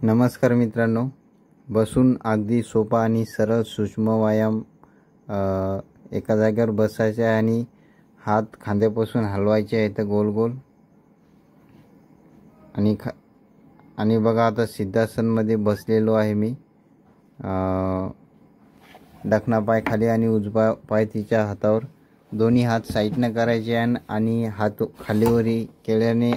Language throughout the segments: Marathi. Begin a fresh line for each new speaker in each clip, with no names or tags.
नमस्कार मित्रांनो, बसून अगदी सोपा आणि सरळ सूक्ष्म व्यायाम एका जागेवर बसायचे आहे आणि हात खांद्यापासून हलवायचे आहेत गोल गोल आणि बघा आता सिद्धासनमध्ये बसलेलो आहे मी। दक्षिण पाय खाली आणि उजवा पाय तिच्या हातावर, दोन्ही हात साईडने करायचे आणि हात खालीवरी केल्याने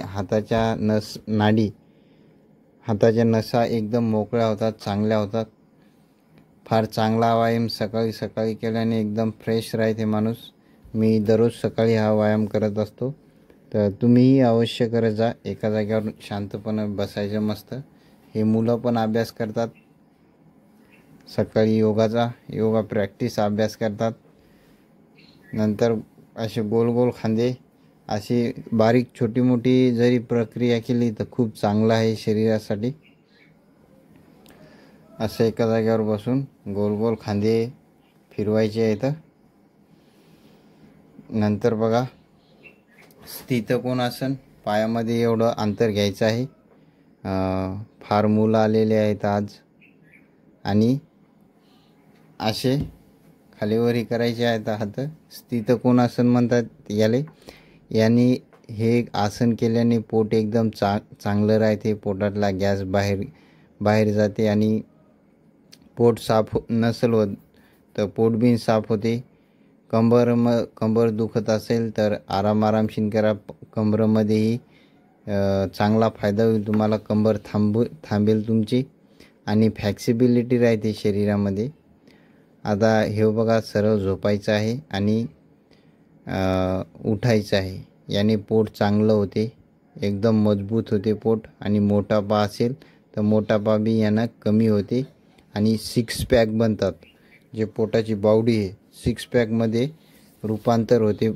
हाताच्या नसा एकदम मोकळ्या होतात, चांगल्या होतात। फार चांगला व्यायाम सकाळी सकाळी केल्याने एकदम फ्रेश राहते माणूस। मी दररोज सकाळी हा व्यायाम करत असतो, तर तुम्हीही अवश्य करत जा। एका जागेवर शांतपणे बसायचं मस्त। हे मुलं पण अभ्यास करतात, सकाळी योगा प्रॅक्टिस अभ्यास करतात। नंतर असे गोल गोल खांदे, अशी बारीक छोटी मोठी जरी प्रक्रिया केली तर खूप चांगलं आहे शरीरासाठी। असं एका जागेवर बसून गोल गोल खांदे फिरवायचे आहेत। नंतर बघा स्थित कोणासन, पायामध्ये एवढं अंतर घ्यायचं आहे। फार मुलं आलेले आहेत आज आणि असे खालीवरी करायचे आहेत हात। स्थित कोणासन म्हणतात याने हे आसन केल्याने पोट एकदम चांगलं राहते। पोटातला गॅस बाहेर जाते आणि पोट साफ नसेल होत तर पोट बी साफ होते। कंबर दुखत असेल तर आरामशीर करा। कंबरमध्येही चांगला फायदा होईल तुम्हाला। कंबर थांबेल तुमची आणि फ्लेक्सिबिलिटी राहते शरीरामध्ये। आता हे बघा सरळ झोपायचं आहे आणि उठायचं आहे, याने पोट चांगलं होते, एकदम मजबूत होते पोट। आणि मोटापा असेल तर मोटापा बी यानं कमी होते आणि सिक्स पॅक बनतात। जे पोटाची बावडी आहे, सिक्स पॅकमध्ये रूपांतर होते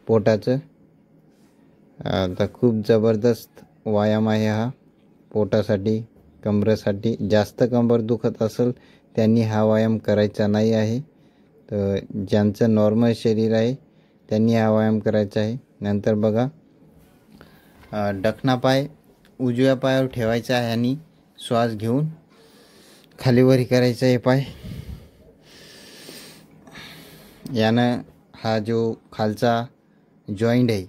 पोटाचं। तर खूप जबरदस्त व्यायाम आहे हा पोटासाठी, कंबरेसाठी। जास्त कंबर दुखत असेल त्यांनी हा व्यायाम करायचा नाही आहे, तर ज्यांचं नॉर्मल शरीर आहे त्यांनी हा व्यायाम करायचा आहे। नंतर बघा दक्षिण पाय उजव्या पायावर ठेवायचा आहे आणि श्वास घेऊन खालीवरी करायचा आहे पाय। यानं हा जो खालचा जॉईंट आहे,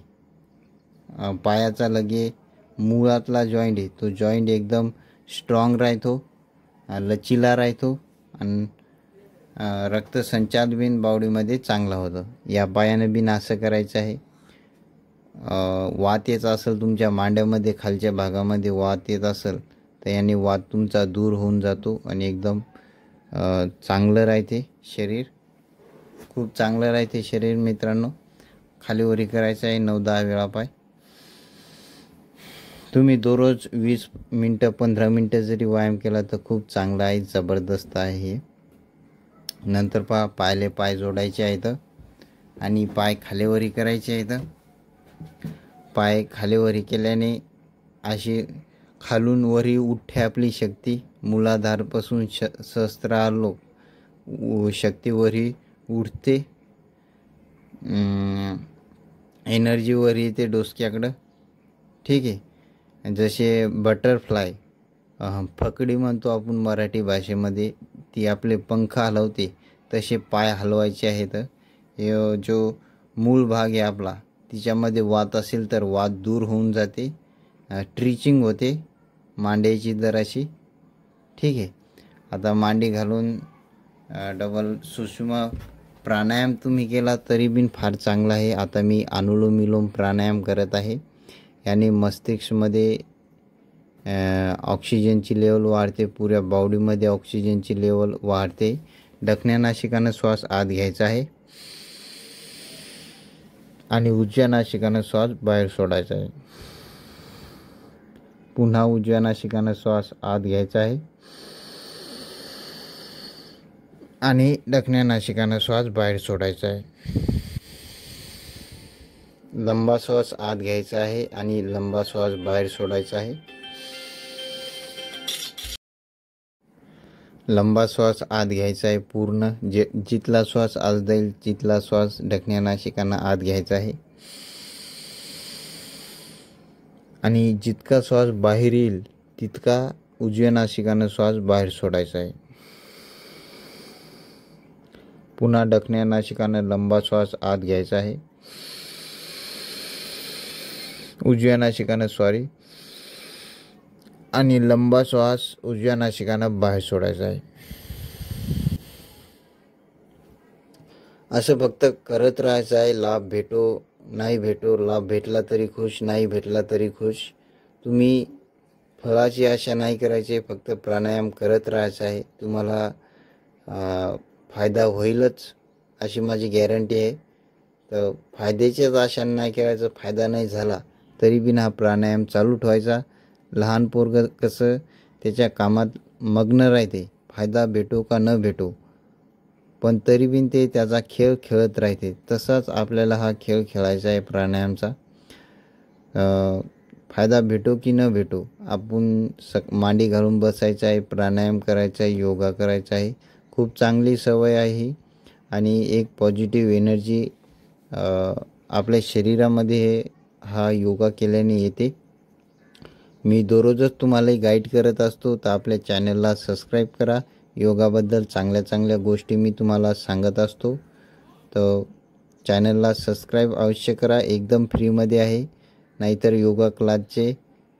पायाचा लगे मुळातला जॉईंट आहे, तो जॉईंट एकदम स्ट्रॉंग राहतो, लचीला राहतो आणि रक्तसंचार बिन बावडीमध्ये चांगला होतं। या पायाने बिन असं करायचं आहे। वात येत असेल तुमच्या मांड्यामध्ये, खालच्या भागामध्ये वात येत असेल तर याने वात तुमचा दूर होऊन जातो आणि एकदम चांगलं राहते शरीर, खूप चांगलं राहते शरीर मित्रांनो। खालीवरी करायचं आहे 9-10 वेळा पाय। तुम्ही दररोज 20 मिनटं 15 मिनटं जरी व्यायाम केला तर खूप चांगला आहे, जबरदस्त आहे हे। नंतर पाय जोडायचे आहेत आणि पाय खालीवरी करायचे आहेत। पाय खालीवरी केल्याने अशी खालून वरी उठते आपली शक्ती। मूलाधारपासून सहस्त्रार शक्ती वरी उठते, एनर्जी वरी येते डोसक्याकडं, ठीक आहे। जसे बटरफ्लाय, फकडी म्हणतो आपण मराठी भाषेमध्ये, ती आपले पंख हलवते तसे पाय हलवायचे आहेत। हे जो मूळ भाग आहे आपला, तिच्यामध्ये वात असेल तर वात दूर होऊन जाते, ट्रिचिंग होते मांड्याची जराशी, ठीक आहे। आता मांडी घालून डबल सूक्ष्म प्राणायाम तुम्ही केला तरी बिन फार चांगला आहे। आता मी अनुलोम विलोम प्राणायाम करत आहे, याने मस्तिष्कमध्ये ऑक्सिजनची लेवल वाढते, पुऱ्या बॉडीमध्ये ऑक्सिजनची लेवल वाढते। दक्षिण नासिकानं श्वास आत घ्यायचा आहे आणि उजव्या नासिकानं श्वास बाहेर सोडायचा आहे। पुन्हा उजव्या नासिकानं श्वास आत घ्यायचा आहे आणि दक्षिण नासिकानं श्वास बाहेर सोडायचा आहे। लंबा श्वास आत घ्यायचा आहे आणि लंबा श्वास बाहेर सोडायचा आहे। लंबा श्वास आत घ्यायचा आहे पूर्ण, जिथला श्वास आत जाईल तिथला श्वास दक्षिण नासिकानं आत घ्यायचा आहे आणि जितका श्वास बाहेर येईल तितका उजव्या नासिकानं श्वास बाहेर सोडायचा आहे. पुन्हा दक्षिण नासिकानं लंबा श्वास आत घ्यायचा आहे. उजव्या नासिकानं आणि लंबा श्वास उजव्या नासिकानं बाहेर सोडायचा आहे. असं फक्त करत राहायचं आहे. लाभ भेटो नाही भेटो, लाभ भेटला तरी खुश, नाही भेटला तरी खुश. तुम्ही फळाची आशा नाही करायची, फक्त प्राणायाम करत राहायचं आहे. तुम्हाला फायदा होईलच अशी माझी गॅरंटी आहे. तर फायद्याच्याच आशा नाही करायचं, फायदा नाही झाला तरी बिन हा प्राणायाम चालू ठेवायचा. लहान पोरगं कसं त्याच्या कामात मग्न राहते, फायदा भेटो का न भेटो, पण तरी बिन ते त्याचा खेळ खेळत राहते. तसाच आपल्याला हा खेळ खेळायचा आहे प्राणायामचा. फायदा भेटो की न भेटो, आपण मांडी घालून बसायचं आहे, प्राणायाम करायचा आहे, योगा करायचा आहे. खूप चांगली सवय आहे ही आणि एक पॉझिटिव्ह एनर्जी आपल्या शरीरामध्ये हा योगा केल्याने येते. मी दररोजच तुम्हाला गाईड करत असतो, तर आपल्या चॅनलला सबस्क्राईब करा. योगाबद्दल चांगल्या चांगल्या गोष्टी मी तुम्हाला सांगत असतो, तर चॅनलला सबस्क्राईब अवश्य करा. एकदम फ्रीमध्ये आहे. नाहीतर योगा क्लासचे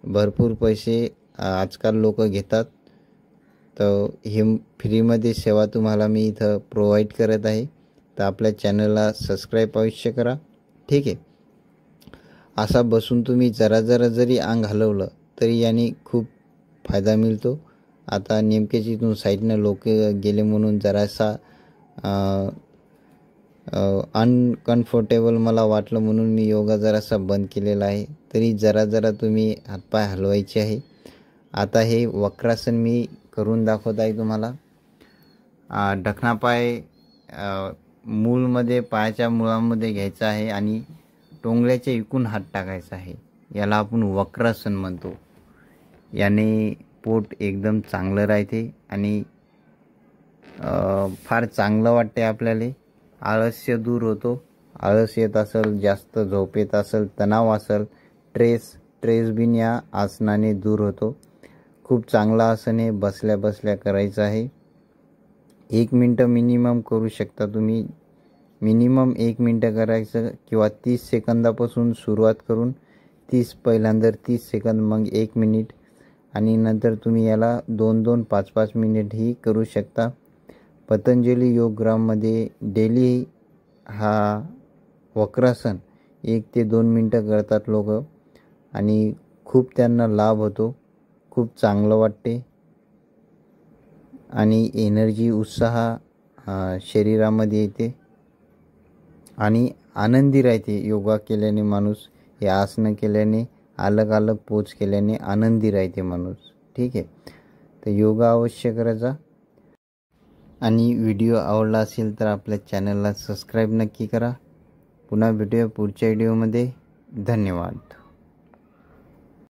भरपूर पैसे आजकाल लोक घेतात, तर हे फ्रीमध्ये सेवा तुम्हाला मी इथं प्रोव्हाइड करत आहे. तर आपल्या चॅनलला सबस्क्राईब अवश्य करा. ठीक आहे. असा बसून तुम्ही जरा जरी अंग हलवलं तरी याने खूप फायदा मिळतो. आता नेमकेच इथून साईडनं लोक गेले म्हणून जरासा अनकम्फर्टेबल मला वाटलं, म्हणून मी योगा जरासा बंद केलेला आहे. तरी जरा तुम्ही हातपाय हलवायचे आहे. आता हे वक्रासन मी करून दाखवत आहे तुम्हाला. ढकना पाय मूळमध्ये, पायाच्या मुळामध्ये घ्यायचा आहे आणि टोंगल्याच्या इकून हात टाकायचा आहे. याला आपण वक्रासन म्हणतो. याने पोट एकदम चांगलं राहते आणि फार चांगलं वाटते आपल्याला. आळस्य दूर होतो. आळस येत असेल, जास्त झोप येत असेल, तणाव असेल, ट्रेस बिन या आसनाने दूर होतो. खूप चांगला आसन आहे. बसल्या बसल्या करायचं आहे. 1 मिनटं मिनिमम करू शकता तुम्ही. मिनिमम 1 मिनटं करायचं किंवा 30 सेकंदापासून सुरुवात करून पहिल्यांदा 30 सेकंद, मग 1 मिनिट आणि नंतर तुम्ही याला 2-2, 5-5 मिनिट ही करू शकता. पतंजली योगग्राममध्ये डेली हा वक्रासन 1 ते 2 मिनटं करतात लोक आणि खूप त्यांना लाभ होतो. खूप चांगलं वाटते आणि एनर्जी, उत्साह शरीरामध्ये येते आणि आनंदी राहते. योगा केल्याने माणूस, हे आसनं केल्याने, अलग पोज केल्याने आनंदी राहते माणूस. ठीक आहे. तर योगा अवश्य करायचा आणि व्हिडिओ आवडला असेल तर आपल्या चॅनलला सबस्क्राईब नक्की करा. पुन्हा भेटूया पुढच्या व्हिडिओमध्ये. धन्यवाद.